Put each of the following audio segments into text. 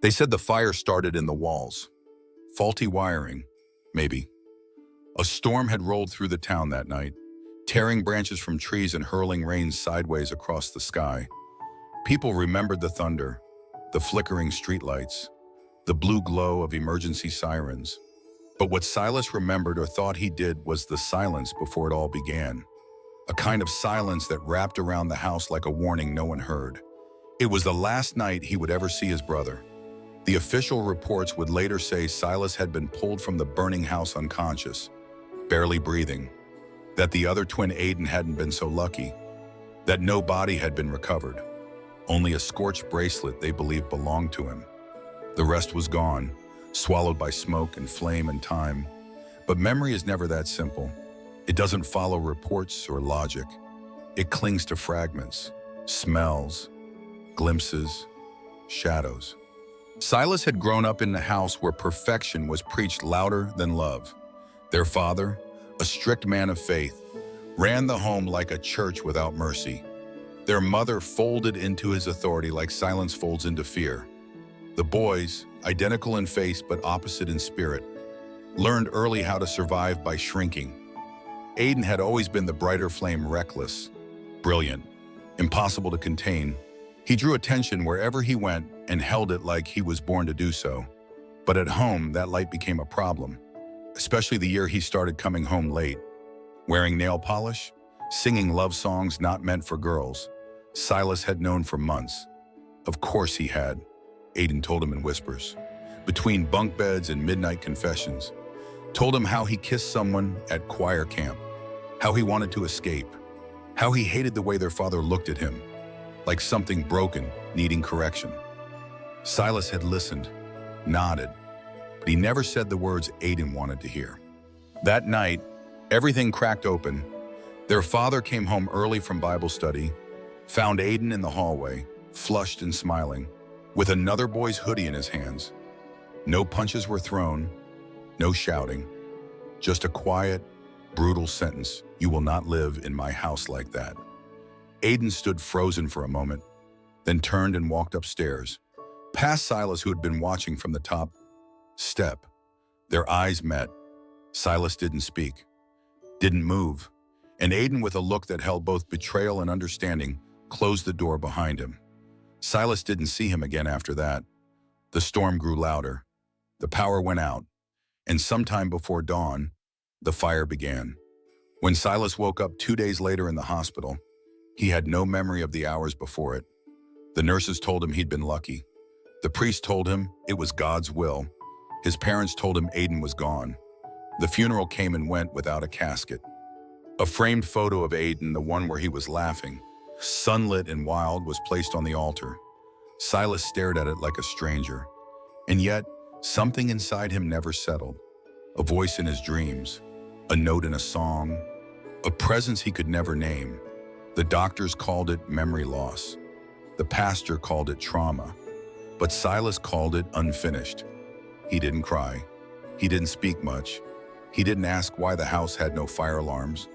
They said the fire started in the walls. Faulty wiring, maybe. A storm had rolled through the town that night, tearing branches from trees and hurling rain sideways across the sky. People remembered the thunder, the flickering streetlights, the blue glow of emergency sirens. But what Silas remembered or thought he did was the silence before it all began. A kind of silence that wrapped around the house like a warning no one heard. It was the last night he would ever see his brother. The official reports would later say Silas had been pulled from the burning house unconscious, barely breathing, that the other twin Aiden hadn't been so lucky, that no body had been recovered, only a scorched bracelet they believed belonged to him. The rest was gone, swallowed by smoke and flame and time. But memory is never that simple. It doesn't follow reports or logic. It clings to fragments, smells, glimpses, shadows. Silas had grown up in a house where perfection was preached louder than love. Their father, a strict man of faith, ran the home like a church without mercy. Their mother folded into his authority like silence folds into fear. The boys, identical in face but opposite in spirit, learned early how to survive by shrinking. Aiden had always been the brighter flame, reckless, brilliant, impossible to contain. He drew attention wherever he went and held it like he was born to do so. But at home, that light became a problem, especially the year he started coming home late, wearing nail polish, singing love songs not meant for girls. Silas had known for months. Of course he had, Aiden told him in whispers, between bunk beds and midnight confessions. Told him how he kissed someone at choir camp, how he wanted to escape, how he hated the way their father looked at him, like something broken, needing correction. Silas had listened, nodded, but he never said the words Aiden wanted to hear. That night, everything cracked open. Their father came home early from Bible study, found Aiden in the hallway, flushed and smiling, with another boy's hoodie in his hands. No punches were thrown, no shouting, just a quiet, brutal sentence: "You will not live in my house like that." Aiden stood frozen for a moment, then turned and walked upstairs, past Silas, who had been watching from the top step. Their eyes met. Silas didn't speak, didn't move, and Aiden, with a look that held both betrayal and understanding, closed the door behind him. Silas didn't see him again after that. The storm grew louder. The power went out, and sometime before dawn, the fire began. When Silas woke up 2 days later in the hospital, he had no memory of the hours before it. The nurses told him he'd been lucky. The priest told him it was God's will. His parents told him Aiden was gone. The funeral came and went without a casket. A framed photo of Aiden, the one where he was laughing, sunlit and wild, was placed on the altar. Silas stared at it like a stranger. And yet, something inside him never settled. A voice in his dreams, a note in a song, a presence he could never name. The doctors called it memory loss. The pastor called it trauma. But Silas called it unfinished. He didn't cry. He didn't speak much. He didn't ask why the house had no fire alarms,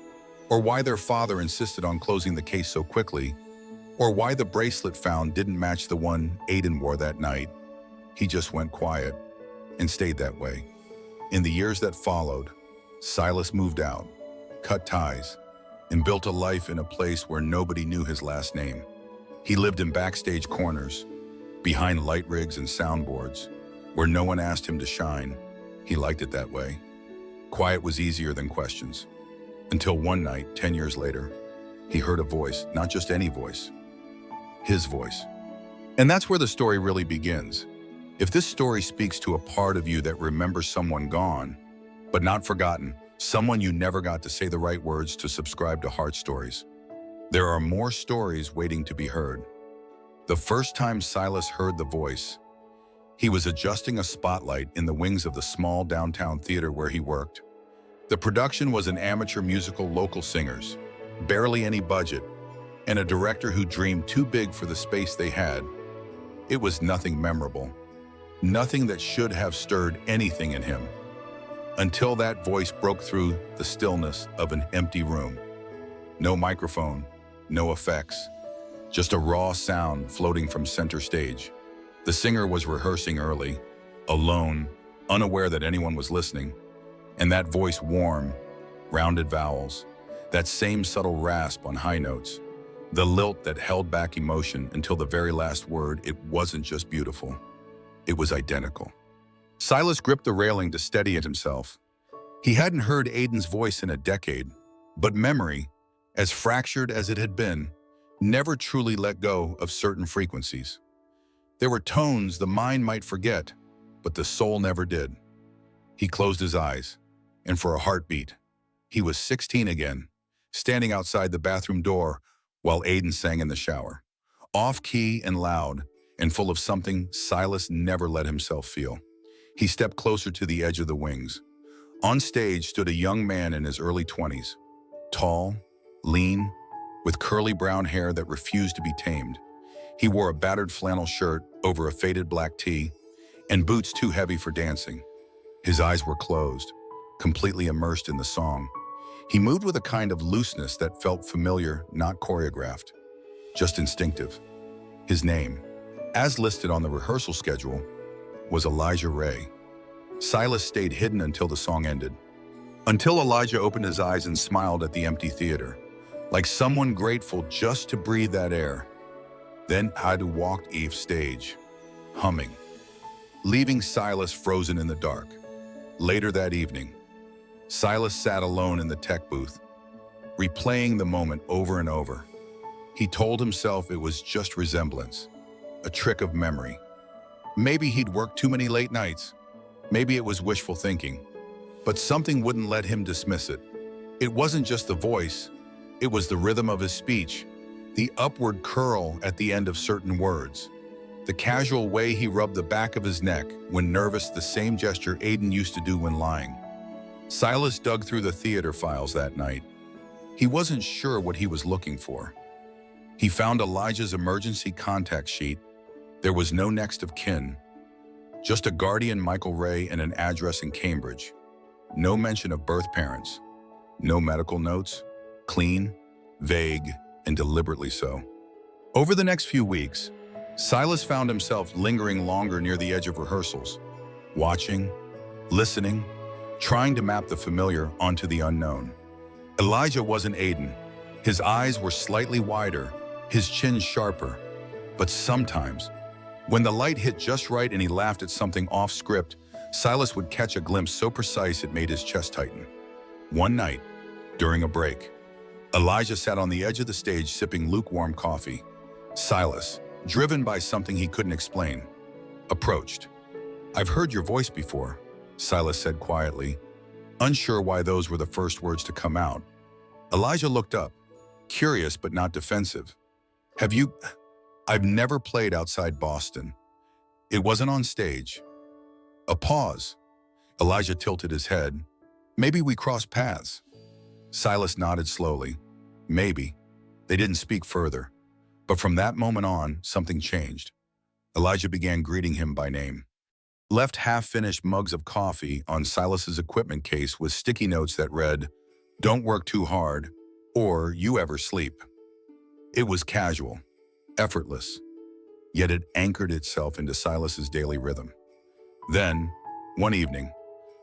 or why their father insisted on closing the case so quickly, or why the bracelet found didn't match the one Aiden wore that night. He just went quiet and stayed that way. In the years that followed, Silas moved out, cut ties, and built a life in a place where nobody knew his last name. He lived in backstage corners, behind light rigs and soundboards, where no one asked him to shine. He liked it that way. Quiet was easier than questions. Until one night, 10 years later, he heard a voice, not just any voice, his voice. And that's where the story really begins. If this story speaks to a part of you that remembers someone gone, but not forgotten, someone you never got to say the right words to, subscribe to Heart Stories. There are more stories waiting to be heard. The first time Silas heard the voice, he was adjusting a spotlight in the wings of the small downtown theater where he worked. The production was an amateur musical, local singers, barely any budget, and a director who dreamed too big for the space they had. It was nothing memorable, nothing that should have stirred anything in him, until that voice broke through the stillness of an empty room. No microphone, no effects, just a raw sound floating from center stage. The singer was rehearsing early, alone, unaware that anyone was listening, and that voice warm, rounded vowels, that same subtle rasp on high notes, the lilt that held back emotion until the very last word, it wasn't just beautiful, it was identical. Silas gripped the railing to steady it himself. He hadn't heard Aiden's voice in a decade, but memory, as fractured as it had been, never truly let go of certain frequencies. There were tones the mind might forget, but the soul never did. He closed his eyes, and for a heartbeat, he was 16 again, standing outside the bathroom door while Aiden sang in the shower. Off-key and loud, and full of something Silas never let himself feel. He stepped closer to the edge of the wings. On stage stood a young man in his early 20s, tall, lean, with curly brown hair that refused to be tamed. He wore a battered flannel shirt over a faded black tee and boots too heavy for dancing. His eyes were closed, completely immersed in the song. He moved with a kind of looseness that felt familiar, not choreographed, just instinctive. His name, as listed on the rehearsal schedule, was Elijah Ray. Silas stayed hidden until the song ended. Until Elijah opened his eyes and smiled at the empty theater, like someone grateful just to breathe that air. Then Aiden walked off stage, humming, leaving Silas frozen in the dark. Later that evening, Silas sat alone in the tech booth, replaying the moment over and over. He told himself it was just resemblance, a trick of memory. Maybe he'd worked too many late nights. Maybe it was wishful thinking. But something wouldn't let him dismiss it. It wasn't just the voice, it was the rhythm of his speech, the upward curl at the end of certain words, the casual way he rubbed the back of his neck when nervous, the same gesture Aiden used to do when lying. Silas dug through the theater files that night. He wasn't sure what he was looking for. He found Elijah's emergency contact sheet. There was no next of kin, just a guardian, Michael Ray, and an address in Cambridge. No mention of birth parents, no medical notes, clean, vague, and deliberately so. Over the next few weeks, Silas found himself lingering longer near the edge of rehearsals, watching, listening, trying to map the familiar onto the unknown. Elijah wasn't Aiden. His eyes were slightly wider, his chin sharper. But sometimes, when the light hit just right and he laughed at something off script, Silas would catch a glimpse so precise it made his chest tighten. One night, during a break, Elijah sat on the edge of the stage sipping lukewarm coffee. Silas, driven by something he couldn't explain, approached. "I've heard your voice before," Silas said quietly, unsure why those were the first words to come out. Elijah looked up, curious but not defensive. I've never played outside Boston. It wasn't on stage." A pause. Elijah tilted his head. "Maybe we crossed paths." Silas nodded slowly. Maybe. They didn't speak further. But from that moment on, something changed. Elijah began greeting him by name. Left half-finished mugs of coffee on Silas's equipment case with sticky notes that read, "Don't work too hard," or "You ever sleep." It was casual, effortless, yet it anchored itself into Silas's daily rhythm. Then, one evening,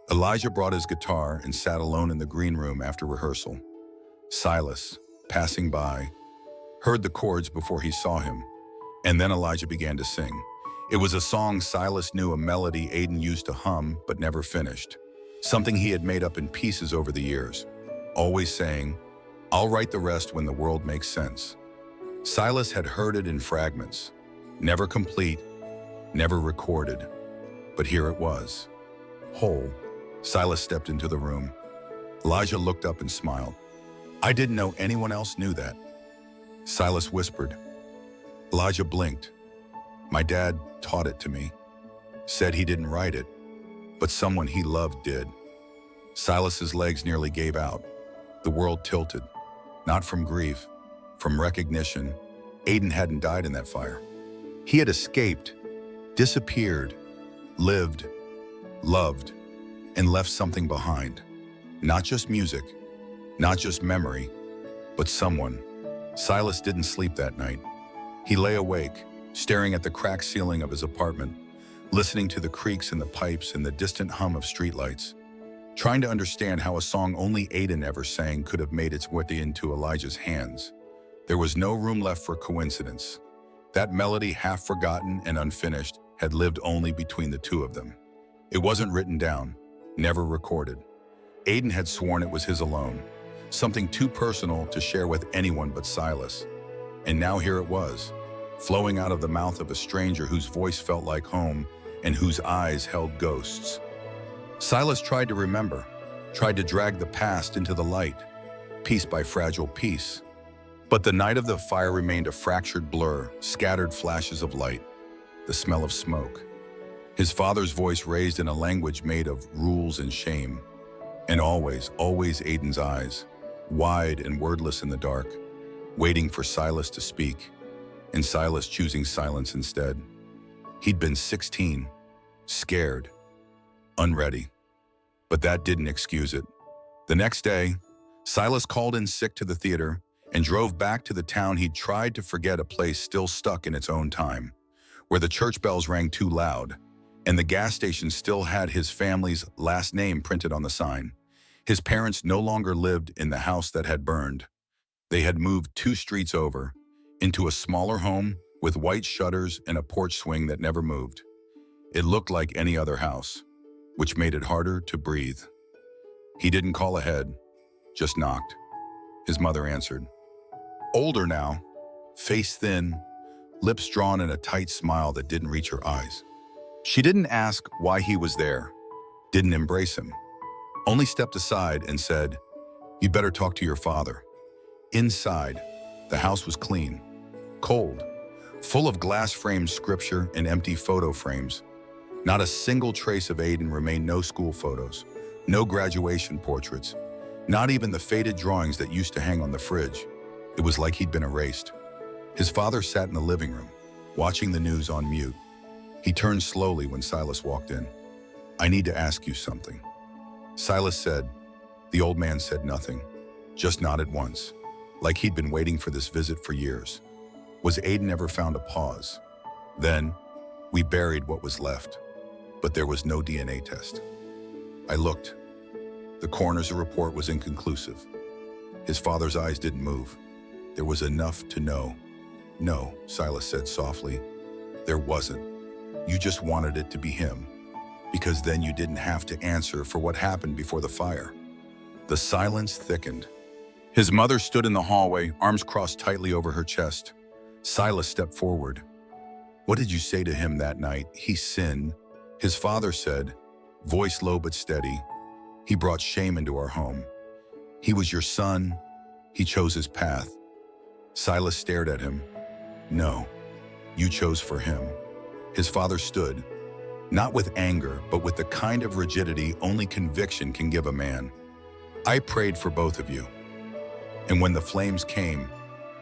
Elijah brought his guitar and sat alone in the green room after rehearsal. Silas, passing by, heard the chords before he saw him, and then Elijah began to sing. It was a song Silas knew, a melody Aiden used to hum but never finished, something he had made up in pieces over the years, always saying, "I'll write the rest when the world makes sense." Silas had heard it in fragments, never complete, never recorded. But here it was, whole. Silas stepped into the room. Elijah looked up and smiled. "I didn't know anyone else knew that," Silas whispered. Elijah blinked. "My dad taught it to me. Said he didn't write it, but someone he loved did." Silas's legs nearly gave out. The world tilted, not from grief, from recognition. Aiden hadn't died in that fire. He had escaped, disappeared, lived, loved, and left something behind. Not just music, not just memory, but someone. Silas didn't sleep that night. He lay awake, staring at the cracked ceiling of his apartment, listening to the creaks in the pipes and the distant hum of streetlights, trying to understand how a song only Aiden ever sang could have made its way into Elijah's hands. There was no room left for coincidence. That melody, half forgotten and unfinished, had lived only between the two of them. It wasn't written down, never recorded. Aiden had sworn it was his alone, something too personal to share with anyone but Silas. And now here it was, flowing out of the mouth of a stranger whose voice felt like home and whose eyes held ghosts. Silas tried to remember, tried to drag the past into the light, piece by fragile piece. But the night of the fire remained a fractured blur, scattered flashes of light, the smell of smoke. His father's voice raised in a language made of rules and shame. And always, always Aiden's eyes, wide and wordless in the dark, waiting for Silas to speak, and Silas choosing silence instead. He'd been 16, scared, unready. But that didn't excuse it. The next day, Silas called in sick to the theater and drove back to the town he'd tried to forget, a place still stuck in its own time, where the church bells rang too loud, and the gas station still had his family's last name printed on the sign. His parents no longer lived in the house that had burned. They had moved 2 streets over, into a smaller home with white shutters and a porch swing that never moved. It looked like any other house, which made it harder to breathe. He didn't call ahead, just knocked. His mother answered. Older now, face thin, lips drawn in a tight smile that didn't reach her eyes. She didn't ask why he was there, didn't embrace him, only stepped aside and said, "You'd better talk to your father." Inside, the house was clean, cold, full of glass-framed scripture and empty photo frames. Not a single trace of Aiden remained. No school photos, no graduation portraits, not even the faded drawings that used to hang on the fridge. It was like he'd been erased. His father sat in the living room, watching the news on mute. He turned slowly when Silas walked in. "I need to ask you something." Silas said. The old man said nothing, just nodded once, like he'd been waiting for this visit for years. Was Aiden ever found a pause? Then, we buried what was left, but there was no DNA test. I looked. The coroner's report was inconclusive. His father's eyes didn't move. There was enough to know. "No," Silas said softly. "There wasn't. You just wanted it to be him, because then you didn't have to answer for what happened before the fire." The silence thickened. His mother stood in the hallway, arms crossed tightly over her chest. Silas stepped forward. "What did you say to him that night? He sinned," his father said, voice low but steady. "He brought shame into our home. He was your son. He chose his path." Silas stared at him. "No, you chose for him." His father stood, not with anger, but with the kind of rigidity only conviction can give a man. "I prayed for both of you. And when the flames came,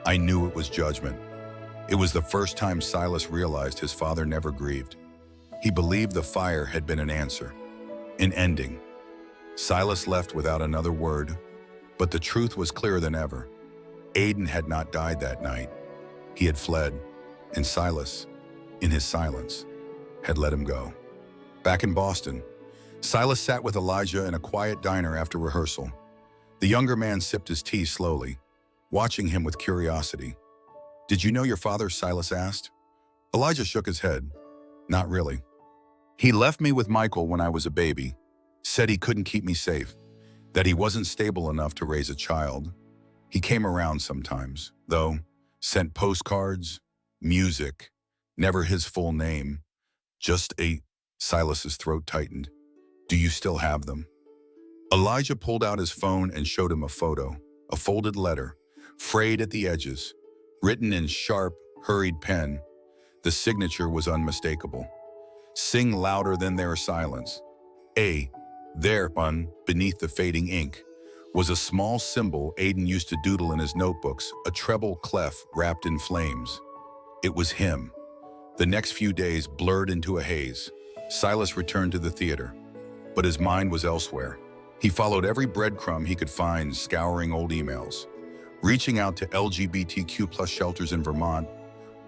I knew it was judgment." It was the first time Silas realized his father never grieved. He believed the fire had been an answer, an ending. Silas left without another word, but the truth was clearer than ever. Aiden had not died that night. He had fled, and Silas, in his silence, had let him go. Back in Boston, Silas sat with Elijah in a quiet diner after rehearsal. The younger man sipped his tea slowly, watching him with curiosity. "Did you know your father?" Silas asked. Elijah shook his head. "Not really. He left me with Michael when I was a baby, said he couldn't keep me safe, that he wasn't stable enough to raise a child. He came around sometimes, though, sent postcards, music, never his full name, just a—" Silas's throat tightened. "Do you still have them?" Elijah pulled out his phone and showed him a photo, a folded letter, frayed at the edges, written in sharp, hurried pen. The signature was unmistakable. "Sing louder than their silence." There, beneath the fading ink, was a small symbol Aiden used to doodle in his notebooks, a treble clef wrapped in flames. It was him. The next few days blurred into a haze. Silas returned to the theater, but his mind was elsewhere. He followed every breadcrumb he could find, scouring old emails, reaching out to LGBTQ+ shelters in Vermont,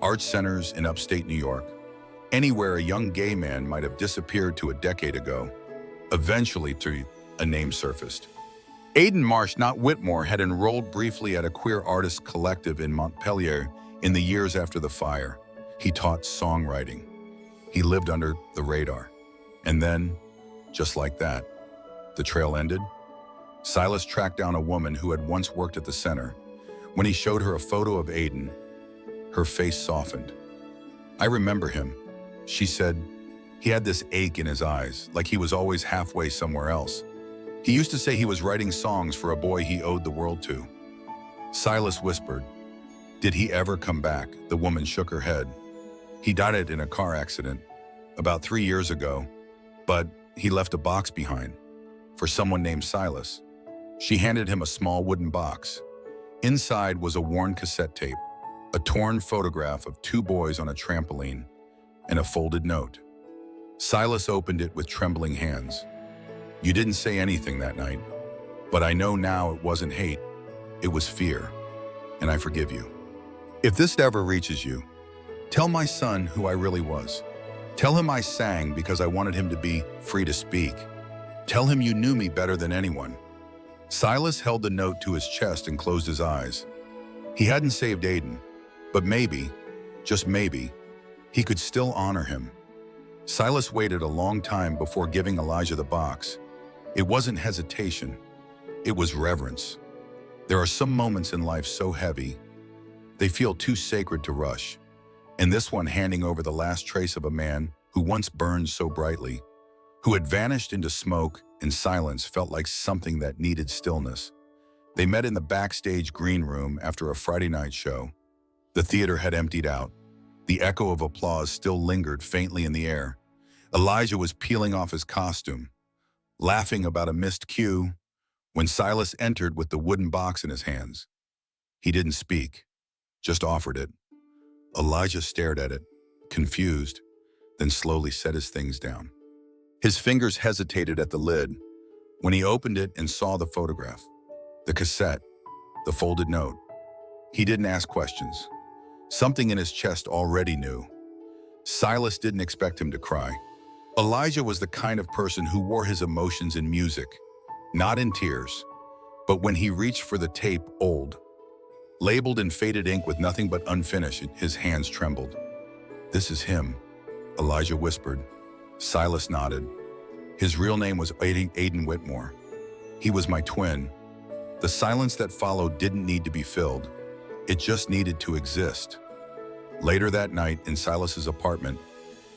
art centers in upstate New York, anywhere a young gay man might have disappeared to a decade ago. Eventually, a name surfaced. Aiden Marsh, not Whitmore, had enrolled briefly at a queer artist collective in Montpelier in the years after the fire. He taught songwriting. He lived under the radar. And then, just like that, the trail ended. Silas tracked down a woman who had once worked at the center. When he showed her a photo of Aiden, her face softened. "I remember him," she said. "He had this ache in his eyes, like he was always halfway somewhere else. He used to say he was writing songs for a boy he owed the world to." Silas whispered, "Did he ever come back?" The woman shook her head. "He died in a car accident about 3 years ago, but he left a box behind for someone named Silas." She handed him a small wooden box. Inside was a worn cassette tape, a torn photograph of 2 boys on a trampoline, and a folded note. Silas opened it with trembling hands. "You didn't say anything that night, but I know now it wasn't hate, it was fear, and I forgive you. If this ever reaches you, tell my son who I really was. Tell him I sang because I wanted him to be free to speak. Tell him you knew me better than anyone." Silas held the note to his chest and closed his eyes. He hadn't saved Aiden, but maybe, just maybe, he could still honor him. Silas waited a long time before giving Elijah the box. It wasn't hesitation, it was reverence. There are some moments in life so heavy, they feel too sacred to rush. And this one, handing over the last trace of a man who once burned so brightly, who had vanished into smoke and silence, felt like something that needed stillness. They met in the backstage green room after a Friday night show. The theater had emptied out. The echo of applause still lingered faintly in the air. Elijah was peeling off his costume, laughing about a missed cue, when Silas entered with the wooden box in his hands. He didn't speak, just offered it. Elijah stared at it, confused, then slowly set his things down. His fingers hesitated at the lid when he opened it and saw the photograph, the cassette, the folded note. He didn't ask questions. Something in his chest already knew. Silas didn't expect him to cry. Elijah was the kind of person who wore his emotions in music, not in tears, but when he reached for the tape, old, labeled in faded ink with nothing but unfinished, his hands trembled. "This is him," Elijah whispered. Silas nodded. His real name was Aiden Whitmore. He was my twin. The silence that followed didn't need to be filled. It just needed to exist. Later that night, in Silas's apartment,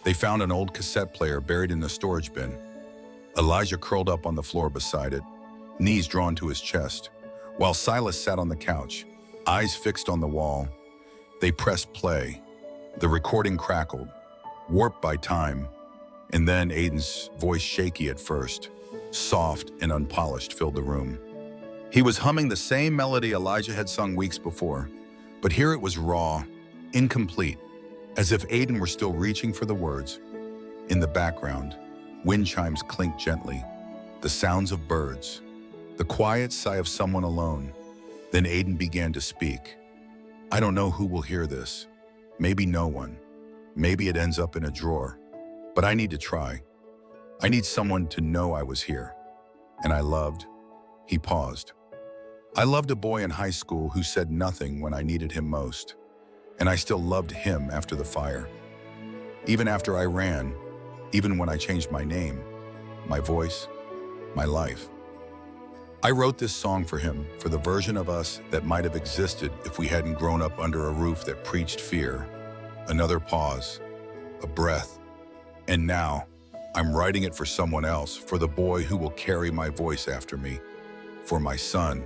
they found an old cassette player buried in the storage bin. Elijah curled up on the floor beside it, knees drawn to his chest, while Silas sat on the couch, eyes fixed on the wall. They pressed play. The recording crackled, warped by time, and then Aiden's voice, shaky at first, soft and unpolished, filled the room. He was humming the same melody Elijah had sung weeks before, but here it was raw, incomplete, as if Aiden were still reaching for the words. In the background, wind chimes clinked gently, the sounds of birds, the quiet sigh of someone alone. Then Aiden began to speak. "I don't know who will hear this. Maybe no one. Maybe it ends up in a drawer. But I need to try. I need someone to know I was here. And I loved." He paused. "I loved a boy in high school who said nothing when I needed him most. And I still loved him after the fire. Even after I ran, even when I changed my name, my voice, my life. I wrote this song for him, for the version of us that might have existed if we hadn't grown up under a roof that preached fear." Another pause, a breath. "And now, I'm writing it for someone else, for the boy who will carry my voice after me, for my son."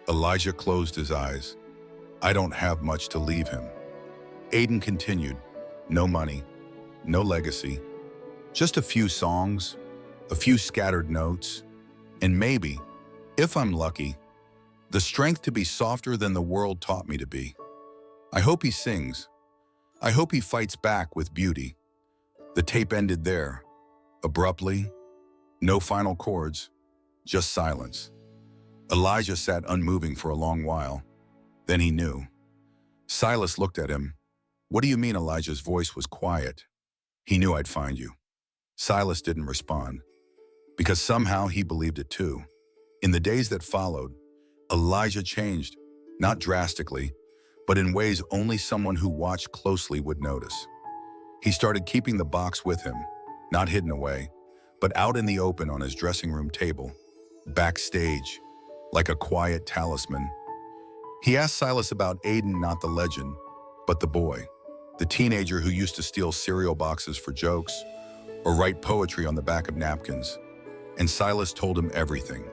Elijah closed his eyes. "I don't have much to leave him." Aiden continued. "No money, no legacy, just a few songs, a few scattered notes, and maybe, if I'm lucky, the strength to be softer than the world taught me to be. I hope he sings. I hope he fights back with beauty." The tape ended there, abruptly, no final chords, just silence. Elijah sat unmoving for a long while. Then he knew. Silas looked at him, "What do you mean?" Elijah's voice was quiet. "He knew I'd find you." Silas didn't respond, because somehow he believed it too. In the days that followed, Elijah changed, not drastically, but in ways only someone who watched closely would notice. He started keeping the box with him, not hidden away, but out in the open on his dressing room table, backstage, like a quiet talisman. He asked Silas about Aiden, not the legend, but the boy, the teenager who used to steal cereal boxes for jokes or write poetry on the back of napkins. And Silas told him everything.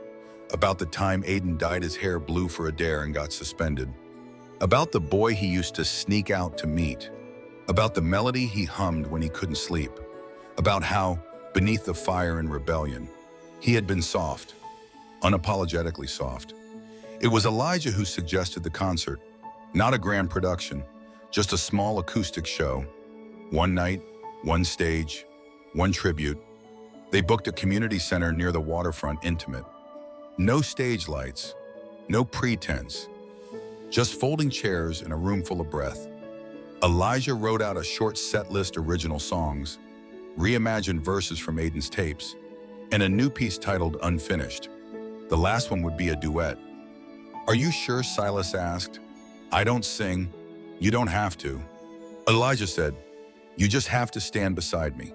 About the time Aiden dyed his hair blue for a dare and got suspended. About the boy he used to sneak out to meet. About the melody he hummed when he couldn't sleep. About how, beneath the fire and rebellion, he had been soft, unapologetically soft. It was Elijah who suggested the concert, not a grand production, just a small acoustic show. One night, one stage, one tribute. They booked a community center near the waterfront, intimate. No stage lights, no pretense, just folding chairs and a room full of breath. Elijah wrote out a short set list original songs, reimagined verses from Aiden's tapes, and a new piece titled Unfinished. The last one would be a duet. "Are you sure?" Silas asked. "I don't sing. You don't have to." Elijah said, "You just have to stand beside me.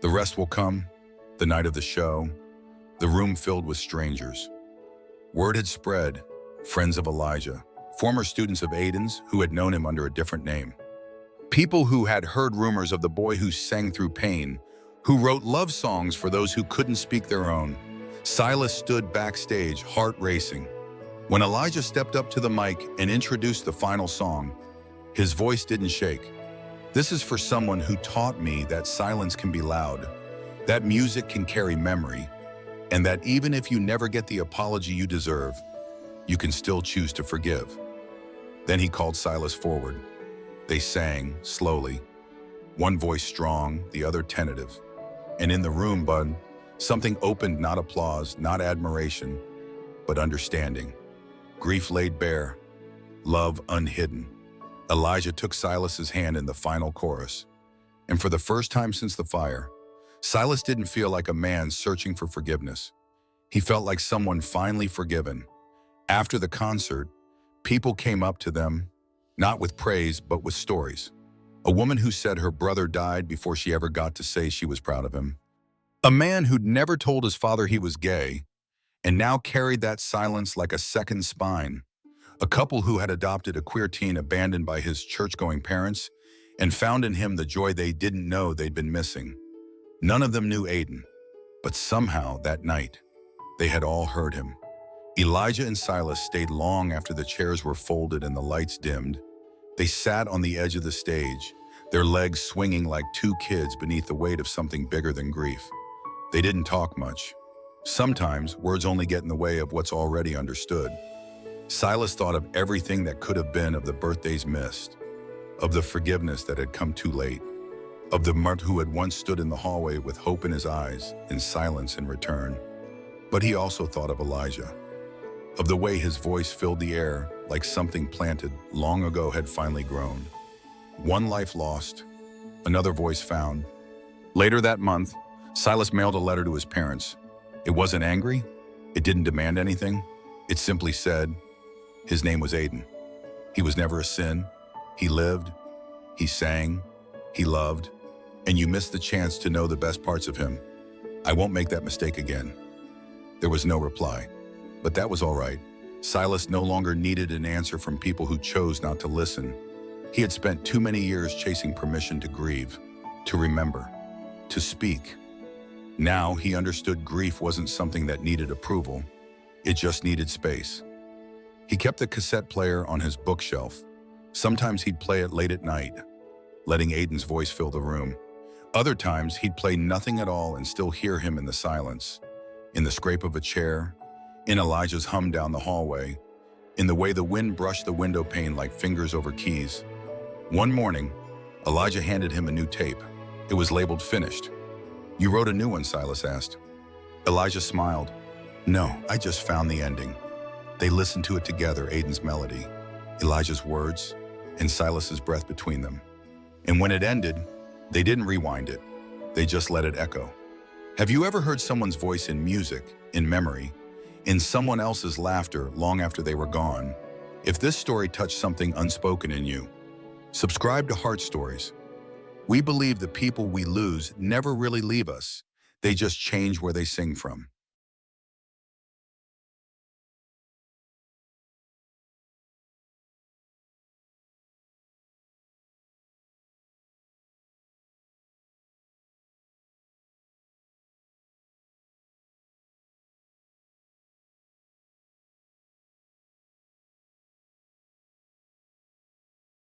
The rest will come." The night of the show, the room filled with strangers. Word had spread, friends of Elijah, former students of Aiden's who had known him under a different name. People who had heard rumors of the boy who sang through pain, who wrote love songs for those who couldn't speak their own. Silas stood backstage, heart racing. When Elijah stepped up to the mic and introduced the final song, his voice didn't shake. "This is for someone who taught me that silence can be loud, that music can carry memory, and that even if you never get the apology you deserve, you can still choose to forgive." Then he called Silas forward. They sang, slowly, one voice strong, the other tentative. And in the room, bud, something opened, not applause, not admiration, but understanding. Grief laid bare, love unhidden. Elijah took Silas's hand in the final chorus. And for the first time since the fire, Silas didn't feel like a man searching for forgiveness. He felt like someone finally forgiven. After the concert, people came up to them, not with praise, but with stories. A woman who said her brother died before she ever got to say she was proud of him. A man who'd never told his father he was gay, and now carried that silence like a second spine. A couple who had adopted a queer teen abandoned by his church-going parents and found in him the joy they didn't know they'd been missing. None of them knew Aiden, but somehow that night, they had all heard him. Elijah and Silas stayed long after the chairs were folded and the lights dimmed. They sat on the edge of the stage, their legs swinging like two kids beneath the weight of something bigger than grief. They didn't talk much. Sometimes words only get in the way of what's already understood. Silas thought of everything that could have been, of the birthdays missed, of the forgiveness that had come too late, of the Mart who had once stood in the hallway with hope in his eyes and silence in return. But he also thought of Elijah, of the way his voice filled the air like something planted long ago had finally grown. One life lost, another voice found. Later that month, Silas mailed a letter to his parents. It wasn't angry. It didn't demand anything. It simply said, his name was Aiden. He was never a sin. He lived, he sang, he loved, and you missed the chance to know the best parts of him. I won't make that mistake again. There was no reply, but that was all right. Silas no longer needed an answer from people who chose not to listen. He had spent too many years chasing permission to grieve, to remember, to speak. Now he understood grief wasn't something that needed approval. It just needed space. He kept the cassette player on his bookshelf. Sometimes he'd play it late at night, letting Aiden's voice fill the room. Other times he'd play nothing at all and still hear him in the silence, in the scrape of a chair, in Elijah's hum down the hallway, in the way the wind brushed the window pane like fingers over keys. One morning, Elijah handed him a new tape. It was labeled finished. "You wrote a new one?" Silas asked. Elijah smiled. "No, I just found the ending." They listened to it together, Aiden's melody, Elijah's words, and Silas's breath between them. And when it ended, they didn't rewind it. They just let it echo. Have you ever heard someone's voice in music, in memory, in someone else's laughter long after they were gone? If this story touched something unspoken in you, subscribe to Heart Stories. We believe the people we lose never really leave us. They just change where they sing from.